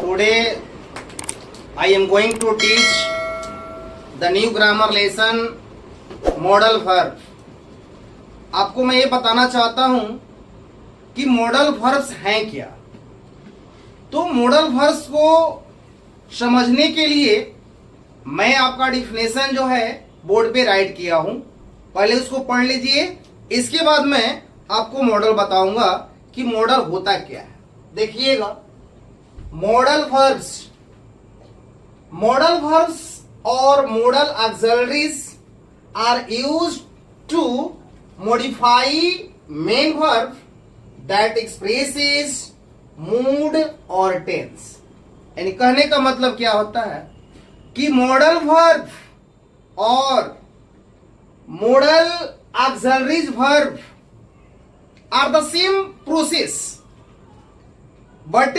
Today I am going to teach the new grammar lesson modal verb. आपको मैं ये बताना चाहता हूं कि मॉडल वर्ब्स हैं क्या। तो मॉडल वर्ब्स को समझने के लिए मैं आपका डिफिनेशन जो है बोर्ड पे राइट किया हूं, पहले उसको पढ़ लीजिए। इसके बाद मैं आपको मॉडल बताऊंगा कि मॉडल होता क्या है। देखिएगा, मॉडल वर्ब्स और modal auxiliaries are used to modify main verb that expresses mood और टेंस। यानी कहने का मतलब क्या होता है कि मॉडल वर्ब और modal auxiliaries verb are the same process, but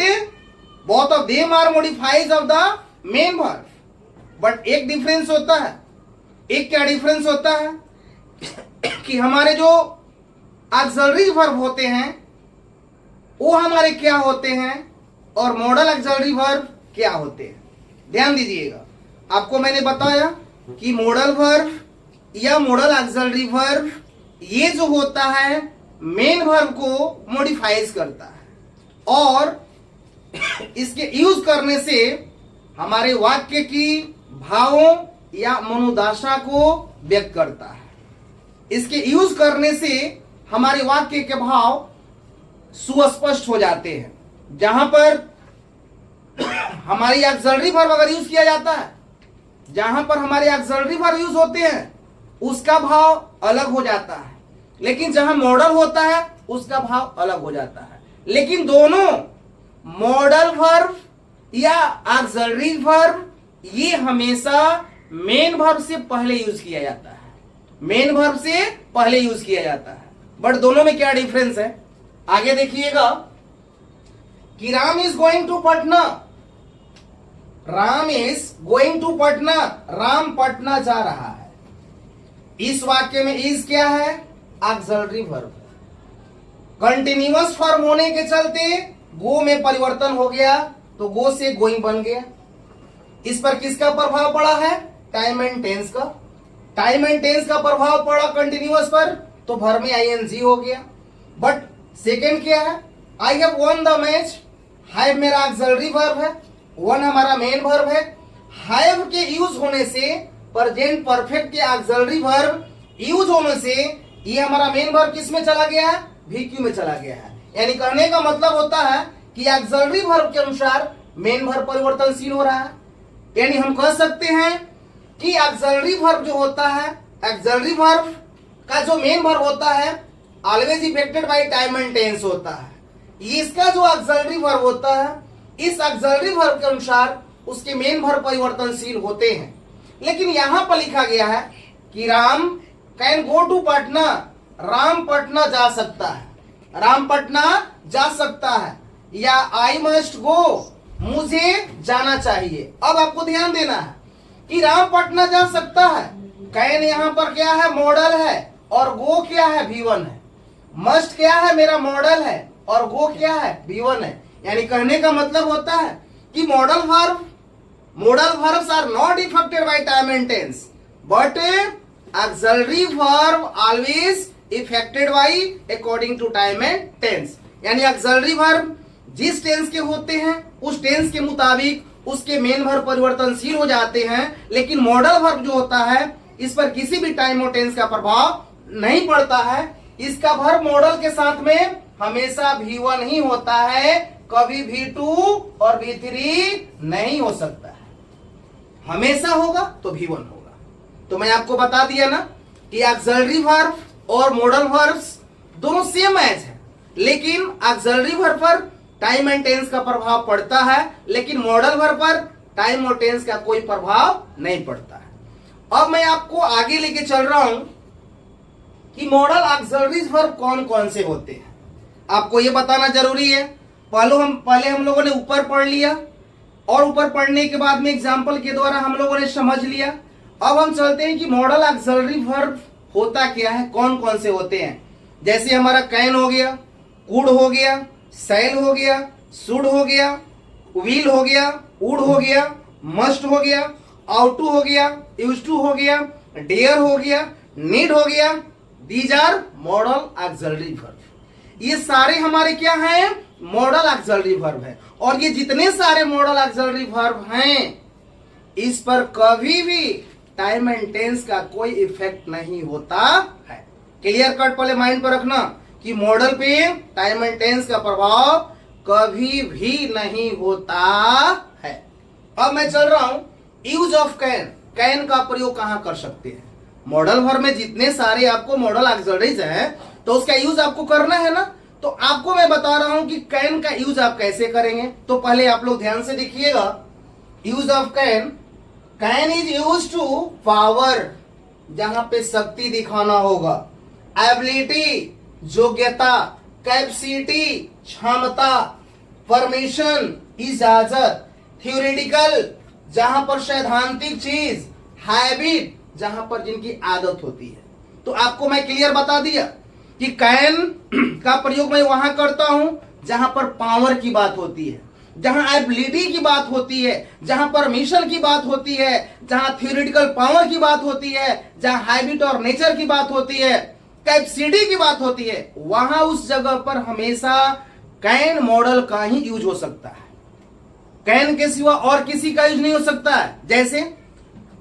both of them are modifiers of the main verb. But एक डिफरेंस होता है। एक क्या डिफरेंस होता है कि हमारे जो ऑक्सिलरी वर्ब होते हैं वो हमारे क्या होते हैं और मॉडल ऑक्सिलरी वर्ब क्या होते हैं। ध्यान दीजिएगा, आपको मैंने बताया कि मॉडल वर्ब या मॉडल ऑक्सिलरी वर्ब ये जो होता है मेन वर्ब को मॉडिफाइज करता है और इसके यूज करने से हमारे वाक्य की भावों या मनोदशा को व्यक्त करता है। इसके यूज करने से हमारे वाक्य के भाव सुस्पष्ट हो जाते हैं। जहां पर हमारी ऑक्सिलरी वर्ब अगर यूज किया जाता है, जहां पर हमारे ऑक्सिलरी वर्ब यूज होते हैं उसका भाव अलग हो जाता है, लेकिन जहां मॉडल होता है उसका भाव अलग हो जाता है। लेकिन दोनों मॉडल वर्ब या ऑक्सिलरी वर्ब ये हमेशा मेन वर्ब से पहले यूज किया जाता है। मेन वर्ब से पहले यूज किया जाता है। बट दोनों में क्या डिफरेंस है, आगे देखिएगा कि Ram is going to Patna. Ram is going to Patna, Ram Patna जा रहा है। इस वाक्य में इज क्या है, ऑक्सिलरी वर्ब। कंटिन्यूअस फॉर्म होने के चलते गो में परिवर्तन हो गया तो गो से गोइंग बन गया। इस पर किसका प्रभाव पड़ा है, टाइम एंड टेंस का। टाइम एंड टेंस का प्रभाव पड़ा कंटिन्यूअस पर तो वर्ब में आईएनजी हो गया। बट सेकंड क्या है, I have won the match. Have मेरा ऑक्सिलरी वर्ब है, वन हमारा मेन वर्ब है। हैव के यूज होने से, प्रेजेंट परफेक्ट के ऑक्सिलरी वर्ब यूज होने से ये हमारा मेन वर्ब किस में चला गया है, वीक्यू में चला गया है। यानी कहने का मतलब होता है कि ऑक्सिलरी वर्ब के अनुसार मेन वर्ब परिवर्तनशील हो रहा है। यानी हम कह सकते हैं कि ऑक्सिलरी वर्ब जो होता है, ऑक्सिलरी वर्ब का जो मेन वर्ब होता है always affected by time and tense होता है। इसका जो ऑक्सिलरी वर्ब होता है, इस ऑक्सिलरी वर्ब के अनुसार उसके मेन वर्ब परिवर्तनशील होते हैं। लेकिन यहां पर लिखा गया है कि Ram can go to Patna, Ram Patna जा सकता है। राम पटना जा सकता है या आई मस्ट गो, मुझे जाना चाहिए। अब आपको ध्यान देना है कि राम पटना जा सकता है, कैन यहां पर क्या है, मॉडल है, और गो क्या है, V1 है। मस्ट क्या है, मेरा मॉडल है, और गो क्या है, V1 है। यानी कहने का मतलब होता है कि modal verbs are not affected by time and tense, but auxiliary verb always affected by according to time and tense. यानी ऑक्सिलरी वर्ब जिस टेंस के होते हैं उस टेंस के मुताबिक उसके मेन वर्ब परिवर्तनशील हो जाते हैं। लेकिन मॉडल वर्ब जो होता है इस पर किसी भी टाइम और टेंस का प्रभाव नहीं पड़ता है। इसका वर्ब मॉडल के साथ में हमेशा V1 ही होता है, कभी V2 और V3 नहीं हो सकता है। हमेशा होगा तो V1 होगा। तो मैं आपको बता दिया ना कि ऑक्सिलरी वर्ब और मॉडल वर्ब्स दोनों सेम एज है, लेकिन ऑक्सिलरी वर्ब पर टाइम एंड टेंस का प्रभाव पड़ता है, लेकिन मॉडल वर्ब पर टाइम और टेंस का कोई प्रभाव नहीं पड़ता है। अब मैं आपको आगे लेके चल रहा हूं कि मॉडल ऑक्सिलरी वर्ब कौन कौन से होते हैं। आपको यह बताना जरूरी है। पहले हम लोगों ने ऊपर पढ़ लिया और ऊपर पढ़ने के बाद में एग्जाम्पल के द्वारा हम लोगों ने समझ लिया। अब हम चलते हैं कि मॉडल ऑक्सिलरी वर्ब होता क्या है, कौन कौन से होते हैं। जैसे हमारा कैन हो गया, कुड हो गया, सैल हो गया, शुड हो गया, विल हो गया, वुड हो गया, मस्ट हो गया, आउट टू हो गया, यूज टू हो गया, डेयर हो गया, नीड हो गया। These are modal auxiliary verb. ये सारे हमारे क्या हैं? मॉडल ऑक्सिलरी वर्ब है। और ये जितने सारे मॉडल ऑक्सिलरी वर्ब हैं इस पर कभी भी टाइम एंड टेंस का कोई इफेक्ट नहीं होता है। क्लियर कट पहले माइंड पर रखना कि मॉडल पे टाइम एंड टेंस का प्रभाव कभी भी नहीं होता है। अब मैं चल रहा हूं यूज ऑफ कैन। कैन का प्रयोग कहां कर सकते हैं? मॉडल वर्ब में जितने सारे आपको मॉडल ऑक्सिलरीज हैं तो उसका यूज आपको करना है ना। तो आपको मैं बता रहा हूं कि कैन का यूज आप कैसे करेंगे। तो पहले आप लोग ध्यान से देखिएगा use of can. Can is use to power, जहां पे शक्ति दिखाना होगा, एबिलिटी योग्यता, कैपेसिटी क्षमता, परमिशन इजाजत, थ्योरेटिकल जहां पर सैद्धांतिक चीज, हैबिट जहां पर जिनकी आदत होती है। तो आपको मैं क्लियर बता दिया कि कैन का प्रयोग मैं वहां करता हूं जहां पर पावर की बात होती है, जहां एबिलिटी की बात होती है, जहां परमिशन की बात होती है, जहां थ्योरेटिकल पावर की बात होती है, जहां हैबिट और नेचर की बात होती है, कैपेसिटी की बात होती है। वहां उस जगह पर हमेशा कैन मॉडल का ही यूज हो सकता है। कैन के सिवा और किसी का यूज नहीं हो सकता है। जैसे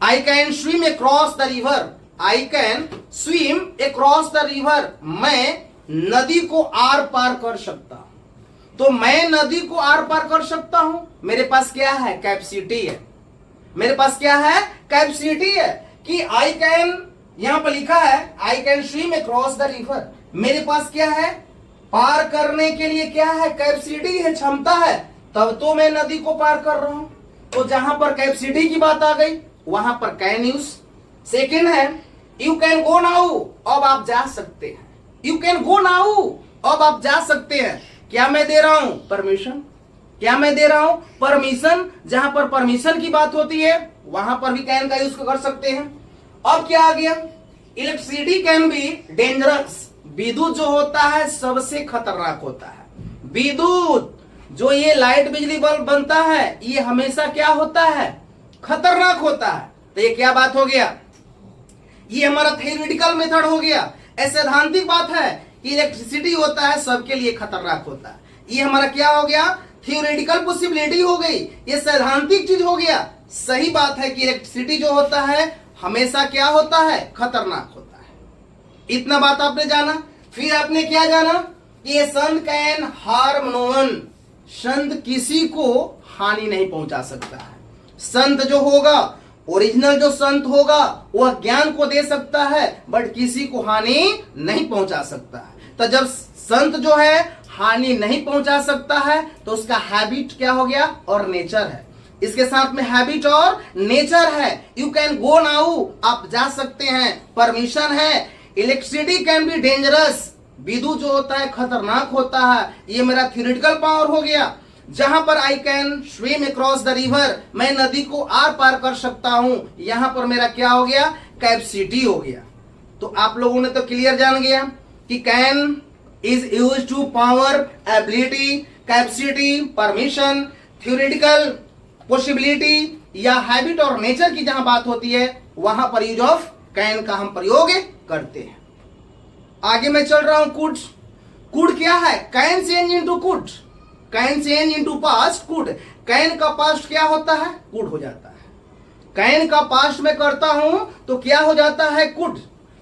I can swim across the river, I can swim across the river, मैं नदी को आर पार कर सकता हूं। तो मैं नदी को आर पार कर सकता हूं, मेरे पास क्या है? कैपेसिटी है। मेरे पास क्या है? कैपेसिटी है कि आई कैन, यहां पर लिखा है I can swim across the river. मेरे पास क्या है? पार करने के लिए क्या है? कैपेसिटी है, क्षमता है, तब तो मैं नदी को पार कर रहा हूं। तो जहां पर कैपेसिटी की बात आ गई वहां पर कैन यूज। सेकेंड है यू कैन गो नाउ, अब आप जा सकते हैं। यू कैन गो नाउ, अब आप जा सकते हैं। क्या मैं दे रहा हूं? परमिशन। क्या मैं दे रहा हूं? परमिशन। जहां पर परमिशन की बात होती है वहां पर भी कैन का यूज कर सकते हैं। अब क्या आ गया? इलेक्ट्रिसिटी कैन बी डेंजरस, विद्युत जो होता है सबसे खतरनाक होता है। विद्युत जो ये लाइट बिजली बल्ब बनता है ये हमेशा क्या होता है? खतरनाक होता है। तो ये क्या बात हो गया? ये हमारा थ्योरेटिकल मेथड हो गया। सैद्धांतिक बात है कि इलेक्ट्रिसिटी होता है सबके लिए खतरनाक होता है। ये हमारा क्या हो गया? थ्योरेटिकल पॉसिबिलिटी हो गई, ये सैद्धांतिक चीज हो गया। सही बात है कि इलेक्ट्रिसिटी जो होता है हमेशा क्या होता है? खतरनाक होता है। इतना बात आपने जाना। फिर आपने क्या जाना कि ये संत कैन हार्म नो वन, संत किसी को हानि नहीं पहुंचा सकता है। संत जो होगा, ओरिजिनल जो संत होगा वह ज्ञान को दे सकता है बट किसी को हानि नहीं पहुंचा सकता है। तो जब संत जो है हानि नहीं पहुंचा सकता है तो उसका हैबिट क्या हो गया? और नेचर है। इसके साथ में हैबिट और नेचर है। यू कैन गो नाउ, आप जा सकते हैं। परमिशन है। इलेक्ट्रिसिटी कैन बी डेंजरस, विद्युत जो होता है खतरनाक होता है। ये मेरा थ्योरेटिकल पावर हो गया। जहां पर I can swim across the river, मैं नदी को आर पार कर सकता हूं, यहां पर मेरा क्या हो गया? कैपेसिटी हो गया। तो आप लोगों ने तो क्लियर जान गया कि can is use to power, ability, capacity, permission, theoretical possibility या हैबिट और नेचर की जहां बात होती है वहां पर यूज ऑफ कैन का हम प्रयोग करते हैं। आगे मैं चल रहा हूं कुड। कुड क्या है? Can change into could, can change into past could. Can का पास्ट क्या होता है? कुड हो जाता है। कैन का पास्ट में करता हूं तो क्या हो जाता है? कुड।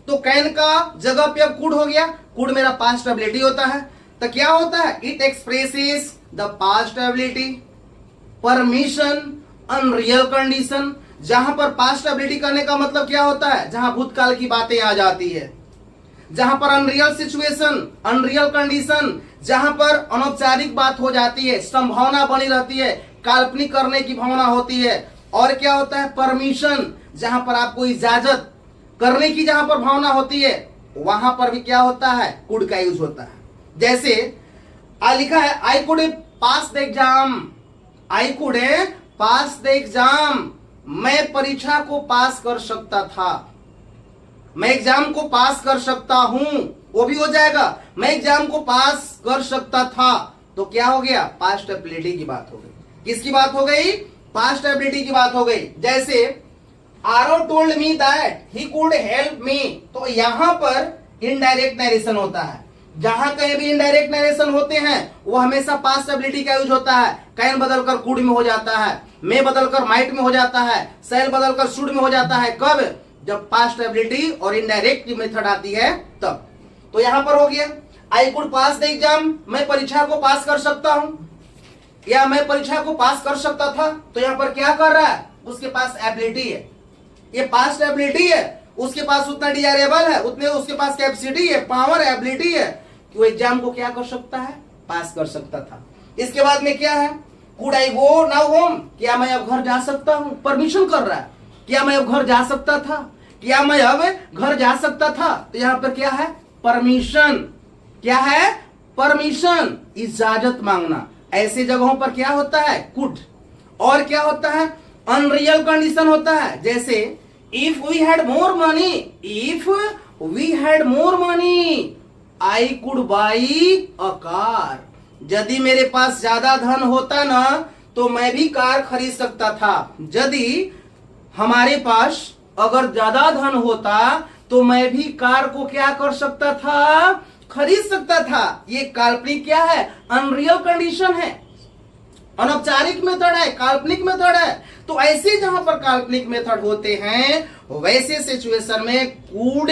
तो कैन का जगह पे अब कुड हो गया। कुड मेरा पास्ट एबिलिटी होता है। तो क्या होता है? It expresses the past ability, permission, unreal condition. जहां पर पास्ट एबिलिटी करने का मतलब क्या होता है? जहां भूतकाल की बातें आ जाती है, जहां पर अनरियल सिचुएशन, अनरियल कंडीशन, जहां पर अनौपचारिक बात हो जाती है, संभावना बनी रहती है, काल्पनिक करने की भावना होती है। और क्या होता है? परमिशन, जहां पर आपको इजाजत करने की जहां पर भावना होती है वहां पर भी क्या होता है? कुड का यूज होता है। जैसे लिखा है I could pass the exam, I could pass the exam, मैं परीक्षा को पास कर सकता था। मैं एग्जाम को पास कर सकता हूं, वो भी हो जाएगा। मैं एग्जाम को पास कर सकता था, तो क्या हो गया? पास्ट एबिलिटी की बात हो गई। किसकी बात हो गई? पास्ट एबिलिटी की बात हो गई। जैसे Aarav told me that he could help me, तो यहां पर इनडायरेक्ट नरेशन होता है। जहां कहीं भी इनडायरेक्ट नरेशन होते हैं वो हमेशा पास्ट एबिलिटी का यूज होता है। कैन बदलकर कुड में हो जाता है, मे बदलकर माइट में हो जाता है, सेल बदलकर शुड में हो जाता है। कब? जब पास्ट एबिलिटी और इनडायरेक्ट की मेथड आती है तब। तो यहां पर हो गया I could pass the exam, मैं परीक्षा को पास कर सकता हूं, या मैं परीक्षा को पास कर सकता था। तो यहां पर क्या कर रहा है? उसके पास एबिलिटी है, ये पास्ट एबिलिटी है, उसके पास उतना डिजायरेबल है, उतने उसके पास कैपेसिटी है, पावर एबिलिटी है कि वो एग्जाम को क्या कर सकता है? पास कर सकता था। इसके बाद में क्या है? Could I go now home, क्या मैं अब घर जा सकता हूं? परमिशन कर रहा है, क्या मैं अब घर जा सकता था? क्या मैं अब घर जा सकता था? तो यहां पर क्या है? परमिशन। क्या है? परमिशन, इजाजत मांगना। ऐसे जगहों पर क्या होता है? कुड। और क्या होता है? अनरियल कंडीशन होता है। जैसे if we had more money, if we had more money I could buy a car, यदि मेरे पास ज्यादा धन होता ना तो मैं भी कार खरीद सकता था। यदि हमारे पास अगर ज्यादा धन होता तो मैं भी कार को क्या कर सकता था? खरीद सकता था। ये काल्पनिक क्या है? अनरियल कंडीशन है, अनौपचारिक मेथड है, काल्पनिक मेथड है। तो ऐसे जहां पर काल्पनिक मेथड होते हैं वैसे सिचुएशन में कुड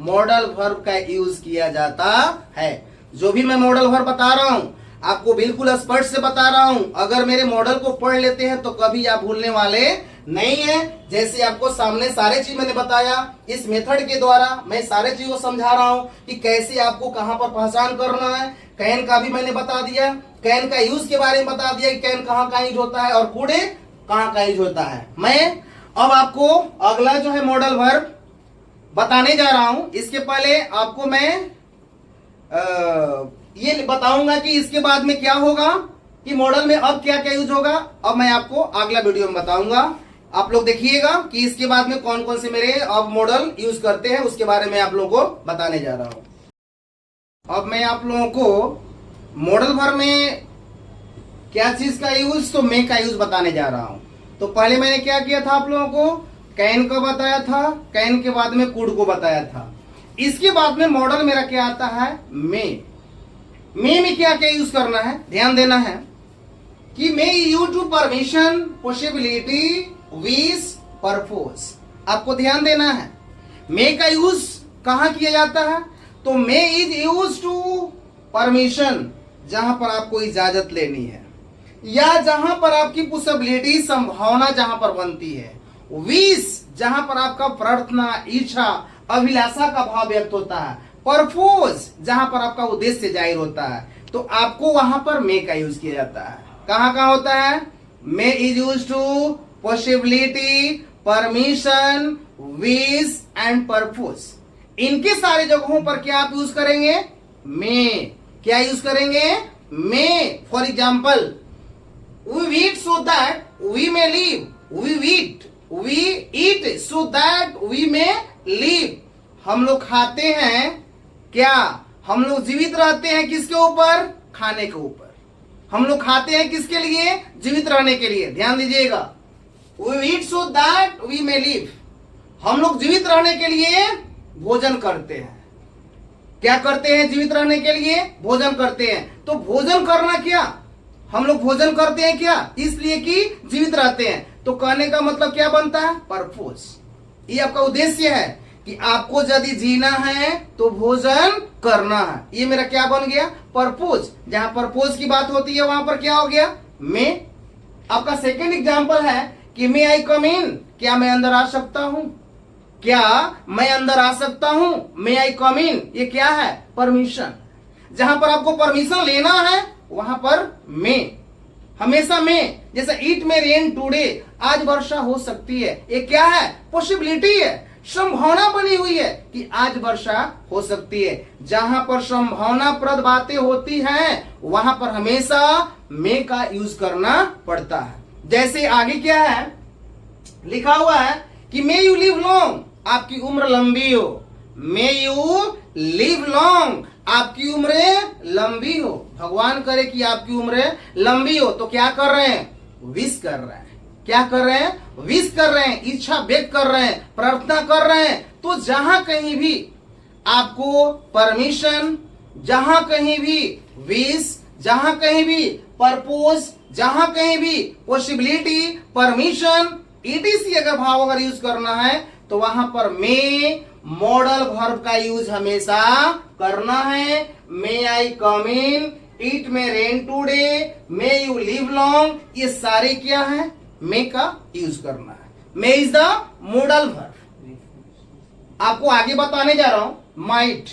मॉडल वर्ब का यूज किया जाता है। जो भी मैं मॉडल वर्ब बता रहा हूं आपको बिल्कुल स्पष्ट से बता रहा हूं। अगर मेरे मॉडल को पढ़ लेते हैं तो कभी आप भूलने वाले नहीं है। जैसे आपको सामने सारे चीज मैंने बताया, इस मेथड के द्वारा मैं सारे चीज को समझा रहा हूं कि कैसे आपको कहां पर पहचान करना है। कैन का भी मैंने बता दिया, कैन का यूज के बारे में बता दिया कि कैन कहां का यूज होता है और कुड कहां का यूज होता है। मैं अब आपको अगला जो है मॉडल वर्ब बताने जा रहा हूं। इसके पहले आपको मैं ये बताऊंगा कि इसके बाद में क्या होगा, कि मॉडल में अब क्या क्या यूज होगा। अब मैं आपको अगला वीडियो में बताऊंगा। आप लोग देखिएगा कि इसके बाद में कौन कौन से मेरे अब मॉडल यूज करते हैं, उसके बारे में आप लोगों को बताने जा रहा हूं। अब मैं आप लोगों को मॉडल वर्ब में क्या चीज का यूज, तो मे का यूज बताने जा रहा हूं। तो पहले मैंने क्या किया था, आप लोगों को कैन को बताया था, कैन के बाद में कुड को बताया था। इसके बाद में मॉडल मेरा क्या आता है? मे। मे में क्या क्या यूज करना है, ध्यान देना है कि may use to permission, possibility, wish, purpose. आपको ध्यान देना है मे का यूज कहां किया जाता है। तो मे इज यूज टू परमिशन, जहां पर आपको इजाजत लेनी है, या जहां पर आपकी पॉसिबिलिटी, संभावना जहां पर बनती है, विश जहां पर आपका प्रार्थना, इच्छा, अभिलाषा का भाव व्यक्त होता है, परपोज जहां पर आपका उद्देश्य जाहिर होता है। तो आपको वहां पर मे का यूज किया जाता है। कहां कहां होता है? May is use to possibility, permission, wish and purpose. इनके सारे जगहों पर क्या आप यूज करेंगे? मे। क्या यूज करेंगे? May. For example, we eat so that we may live, we eat so that we may live। हम लोग खाते हैं, क्या हम लोग जीवित रहते हैं? किसके ऊपर? खाने के ऊपर। हम लोग खाते हैं किसके लिए? जीवित रहने के लिए। ध्यान दीजिएगा, we eat so that we may live। हम लोग जीवित रहने के लिए भोजन करते हैं। क्या करते हैं? जीवित रहने के लिए भोजन करते हैं। तो भोजन करना क्या? हम लोग भोजन करते हैं क्या? इसलिए कि जीवित रहते हैं। तो कहने का मतलब क्या बनता है? परपोज। ये आपका उद्देश्य है कि आपको यदि जीना है तो भोजन करना है। ये मेरा क्या बन गया? परपोज। जहां परपोज की बात होती है वहां पर क्या हो गया? मे। आपका सेकेंड एग्जाम्पल है कि मे आई कम इन, क्या मैं अंदर आ सकता हूं? क्या मैं अंदर आ सकता हूं? मे आई कम इन, ये क्या है? परमिशन। जहां पर आपको परमिशन लेना है वहां पर मे, हमेशा मे। जैसे इट में रेन टुडे, आज वर्षा हो सकती है, ये क्या है? पॉसिबिलिटी है, संभावना बनी हुई है कि आज वर्षा हो सकती है। जहां पर संभावना प्रद बातें होती हैं वहां पर हमेशा मे का यूज करना पड़ता है। जैसे आगे क्या है लिखा हुआ है कि मे यू लिव लॉन्ग, आपकी उम्र लंबी हो। मे यू लिव लॉन्ग, आपकी उम्र लंबी हो। भगवान करे कि आपकी उम्र लंबी हो। तो क्या कर रहे हैं? विश कर रहे हैं। क्या कर रहे हैं? विश कर रहे हैं, इच्छा व्यक्त कर रहे हैं, प्रार्थना कर रहे हैं। तो जहां कहीं भी आपको परमिशन, जहां कहीं भी विश, जहां कहीं भी परपोज, जहां कहीं भी पॉसिबिलिटी, परमिशन, ईटीसी अगर भाव अगर यूज करना है तो वहां पर मे मॉडल वर्ब का यूज हमेशा करना है। May I come in, it may rain today, may you live long, ये सारे क्या है? मे का यूज करना है। May is the modal verb. आपको आगे बताने जा रहा हूं। माइट,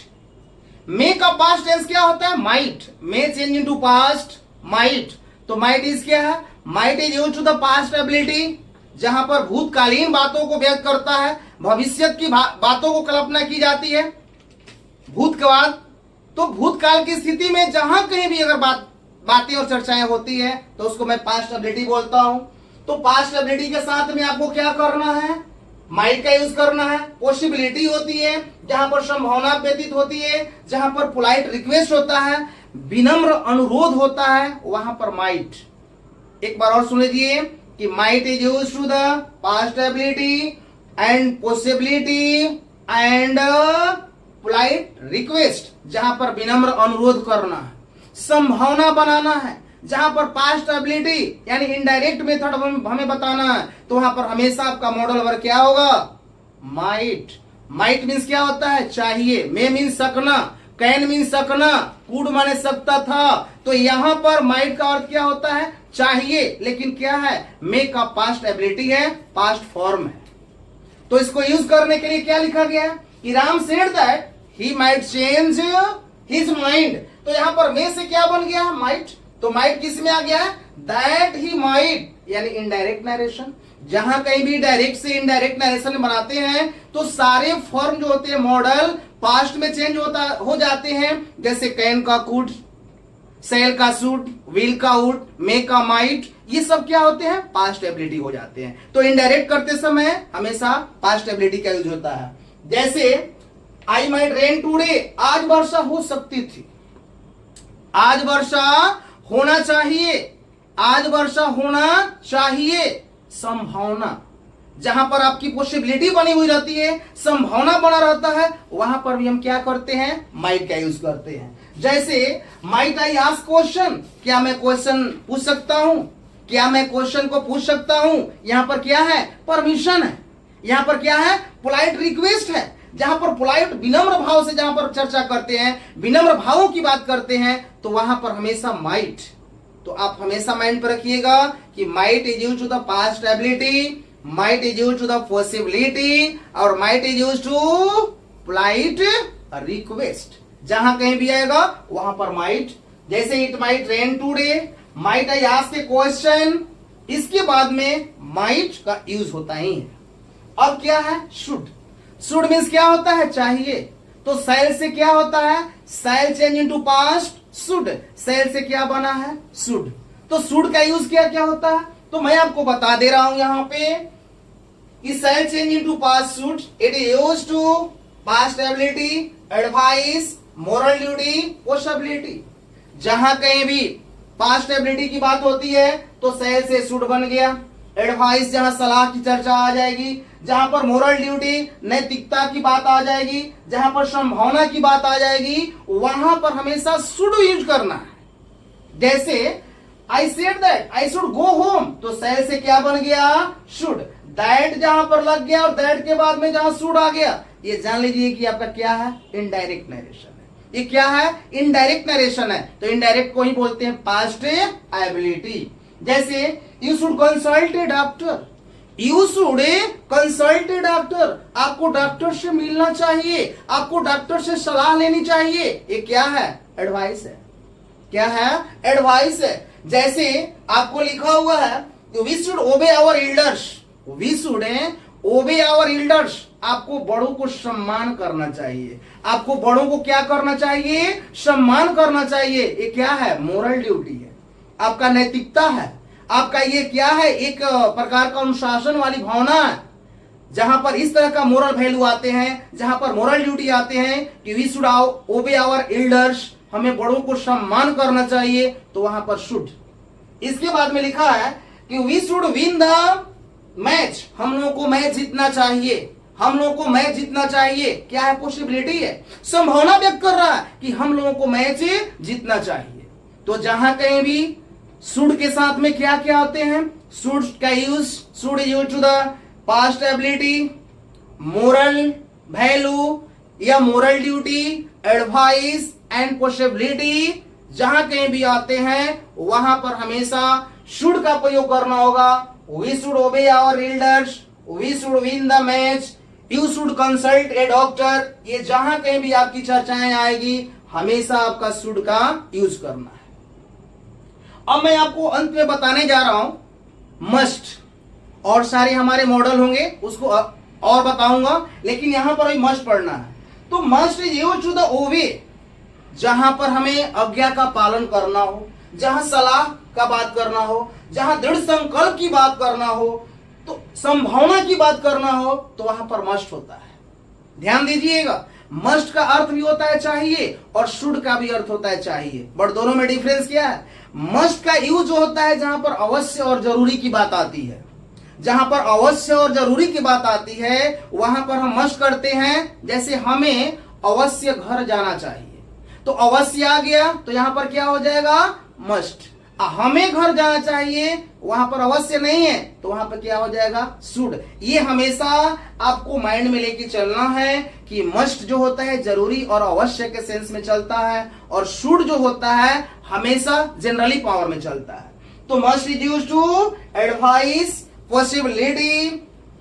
मे का पास्ट टेंस क्या होता है? Might. May change into past, might. तो माइट इज क्या है? Might is use to the past ability, जहां पर भूतकालीन बातों को व्यक्त करता है, भविष्य की बातों को कल्पना की जाती है, भूतकाल। तो भूतकाल की स्थिति में जहां कहीं भी अगर बातें और चर्चाएं होती है तो उसको मैं पास्ट एबिलिटी बोलता हूं। तो पास्ट एबिलिटी के साथ में आपको क्या करना है? माइट का यूज करना है। पॉसिबिलिटी होती है जहां पर संभावना व्यतीत होती है, जहां पर पोलाइट रिक्वेस्ट होता है, विनम्र अनुरोध होता है, वहां पर माइट। एक बार और सुन लीजिए कि might is use to the past ability and possibility and polite request, जहां पर विनम्र अनुरोध करना है, संभावना बनाना है, जहां पर पास्ट एबिलिटी यानी इनडायरेक्ट मेथड हमें बताना है, तो वहां पर हमेशा आपका मॉडल वर्ब क्या होगा? माइट। माइट मीन्स क्या होता है? चाहिए। मे मीन्स सकना, कैन मीन्स सकना, कुड माने सकता था। तो यहां पर माइट का अर्थ क्या होता है? चाहिए। लेकिन क्या है? मे का पास्ट एबिलिटी है, पास्ट फॉर्म है। तो इसको यूज करने के लिए क्या लिखा गया है कि Ram said that he might change his mind. तो यहां पर मे से क्या बन गया? माइट। तो माइट किस में आ गया है? दैट ही माइट, यानी इनडायरेक्ट नरेशन। जहां कहीं भी डायरेक्ट से इनडायरेक्ट नरेशन बनाते हैं तो सारे फॉर्म जो होते हैं मॉडल पास्ट में चेंज हो जाते हैं। जैसे कैन का कुड, सेल का शुड, विल का वुड, मे का माइट, ये सब क्या होते हैं? पास्ट एबिलिटी हो जाते हैं। तो इनडायरेक्ट करते समय हमेशा पास्ट एबिलिटी का यूज होता है। जैसे आई माइट रेन टूडे, आज वर्षा हो सकती थी, आज वर्षा होना चाहिए, आज वर्षा होना चाहिए। संभावना, जहां पर आपकी पॉसिबिलिटी बनी हुई रहती है, संभावना बना रहता है, वहां पर भी हम क्या करते हैं? माइट का यूज करते हैं। जैसे माइट आई आस्क क्वेश्चन, क्या मैं क्वेश्चन पूछ सकता हूं? क्या मैं क्वेश्चन को पूछ सकता हूं? यहां पर क्या है? परमिशन है। यहां पर क्या है? पोलाइट रिक्वेस्ट है। जहां पर पोलाइट विनम्र भाव से जहां पर चर्चा करते हैं, विनम्र भावों की बात करते हैं, तो वहां पर हमेशा माइट। तो आप हमेशा माइंड पर रखिएगा कि might is use to the past ability, might is use to the possibility और might is use to polite request. जहां कहीं भी आएगा वहां पर माइट। जैसे it might rain today, might I ask a question, इसके बाद में माइट का यूज होता ही है। अब क्या है? शुड। शुड मीन्स क्या होता है? चाहिए। तो सेल से क्या होता है? Shall change into past, should. Shall से क्या बना है? शुड। तो शुड का यूज क्या क्या होता है? तो मैं आपको बता दे रहा हूं यहां पे कि shall change into past should, it is used to past ability, advice, moral duty, possibility. जहां कहीं भी पास्ट एबिलिटी की बात होती है तो सेल से शुड बन गया। एडवाइस, जहां सलाह की चर्चा आ जाएगी, जहां पर मोरल ड्यूटी, नैतिकता की बात आ जाएगी, जहां पर संभावना की बात आ जाएगी, वहां पर हमेशा शुड यूज करना है। जैसे I said that I should go home, तो सेल से क्या बन गया? शुड। दैट जहां पर लग गया और दैट के बाद में जहां शुड आ गया, ये जान लीजिए कि आपका क्या है? इनडायरेक्ट नरेशन है। ये क्या है? इनडायरेक्ट नरेशन है। तो इनडायरेक्ट को ही बोलते हैं पास्ट एबिलिटी। जैसे you should consult a doctor, you should consult a doctor, आपको डॉक्टर से मिलना चाहिए, आपको डॉक्टर से सलाह लेनी चाहिए। ये क्या है? एडवाइस है। क्या है? एडवाइस है। जैसे आपको लिखा हुआ है we should obey our elders, we should obey our elders, आपको बड़ों को सम्मान करना चाहिए। आपको बड़ों को क्या करना चाहिए? सम्मान करना चाहिए। ये क्या है? मोरल ड्यूटी है, आपका नैतिकता है, आपका ये क्या है? एक प्रकार का अनुशासन वाली भावना है। जहां पर इस तरह का मोरल वैल्यू आते हैं, जहां पर मोरल ड्यूटी आते हैं कि we should obey our elders, हमें बड़ों को सम्मान करना चाहिए, तो वहां पर शुड। इसके बाद में लिखा है कि we should win the match, हम लोगों को मैच जीतना चाहिए, हम लोगों को मैच जीतना चाहिए। क्या है? पॉसिबिलिटी है, संभावना व्यक्त कर रहा है कि हम लोगों को मैच जीतना चाहिए। तो जहां कहीं भी शुड के साथ में क्या क्या आते हैं, शुड का use, should use to the past ability, moral value या moral duty, advice and possibility, जहां कहीं भी आते हैं वहां पर हमेशा शुड का प्रयोग करना होगा। We should obey our elders, we should win the match, you should consult a doctor, ये जहां कहीं भी आपकी चर्चाएं आएगी हमेशा आपका शुड का यूज करना है। अब मैं आपको अंत में बताने जा रहा हूं मस्ट, और सारे हमारे मॉडल होंगे उसको और बताऊंगा, लेकिन यहां पर अभी मस्ट पढ़ना है। तो must is used to the obey, जहां पर हमें आज्ञा का पालन करना हो, जहां सलाह का बात करना हो, जहां दृढ़ संकल्प की बात करना हो, तो संभावना की बात करना हो, तो वहां पर मस्ट होता है। ध्यान दीजिएगा, मस्ट का अर्थ भी होता है चाहिए और शुड का भी अर्थ होता है चाहिए, बट दोनों में डिफरेंस क्या है? मस्ट का यूज होता है जहां पर अवश्य और जरूरी की बात आती है, जहां पर अवश्य और जरूरी की बात आती है वहां पर हम मस्ट करते हैं। जैसे हमें अवश्य घर जाना चाहिए, तो अवश्य आ गया तो यहां पर क्या हो जाएगा? मस्ट। हमें घर जाना चाहिए, वहां पर अवश्य नहीं है तो वहां पर क्या हो जाएगा? शुड। ये हमेशा आपको माइंड में लेके चलना है कि मस्ट जो होता है जरूरी और अवश्य के सेंस में चलता है, और शुड जो होता है हमेशा जनरली पावर में चलता है। तो must is used to advice, possibility,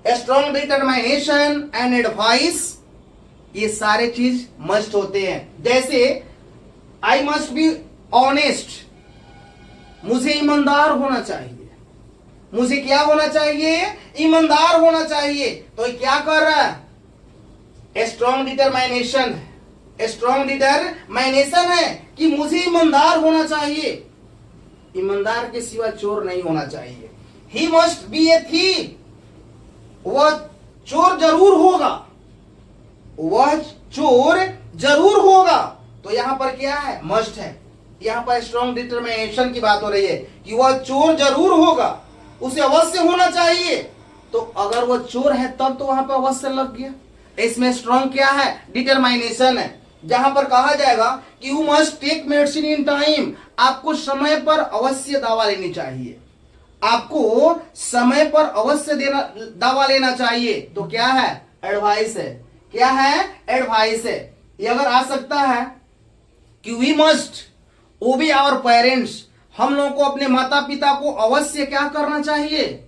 strong determination and advice, ये सारे चीज मस्ट होते हैं। जैसे आई मस्ट बी ऑनेस्ट, मुझे ईमानदार होना चाहिए, मुझे क्या होना चाहिए? ईमानदार होना चाहिए। तो ये क्या कर रहा है? स्ट्रॉन्ग डिटरमिनेशन, स्ट्रॉन्ग डिटरमिनेशन है कि मुझे ईमानदार होना चाहिए, ईमानदार के सिवा चोर नहीं होना चाहिए। He must be a thief, वह चोर जरूर होगा, वह चोर जरूर होगा। तो यहां पर क्या है? मस्ट है। यहां पर स्ट्रॉन्ग डिटरमिनेशन की बात हो रही है कि वह चोर जरूर होगा, उसे अवश्य होना चाहिए। तो अगर वह चोर है तब तो वहां पर अवश्य लग गया। इसमें स्ट्रॉन्ग क्या है? डिटरमिनेशन है, जहां पर कहा जाएगा कि you must take medicine in time, आपको समय पर अवश्य दवा लेनी चाहिए, आपको समय पर अवश्य दवा लेना चाहिए। तो क्या है? एडवाइस है। क्या है? एडवाइस है। ये अगर आ सकता है कि we must obey our parents, हम लोगों को अपने माता पिता को अवश्य क्या करना चाहिए?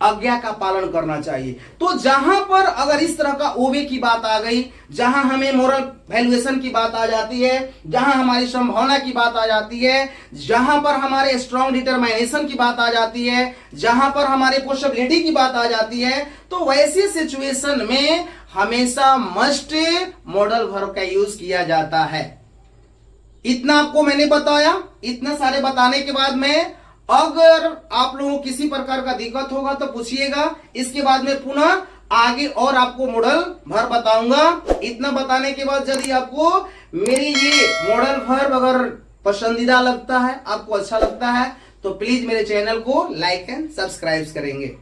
आज्ञा का पालन करना चाहिए। तो जहां पर अगर इस तरह का ओबे की बात आ गई, जहां हमें मोरल वैल्यूएशन की बात आ जाती है, जहां हमारी संभावना की बात आ जाती है, जहां पर हमारे स्ट्रॉन्ग डिटरमिनेशन की बात आ जाती है, जहां पर हमारे पॉसिबिलिटी की बात आ जाती है, तो वैसी सिचुएशन में हमेशा मस्ट मॉडल वर्ब का यूज किया जाता है। इतना आपको मैंने बताया। इतना सारे बताने के बाद में अगर आप लोगों को किसी प्रकार का दिक्कत होगा तो पूछिएगा, इसके बाद में पुनः आगे और आपको मॉडल वर्ब बताऊंगा। इतना बताने के बाद यदि आपको मेरी ये मॉडल वर्ब अगर पसंदीदा लगता है, आपको अच्छा लगता है, तो प्लीज मेरे चैनल को लाइक एंड सब्सक्राइब करेंगे।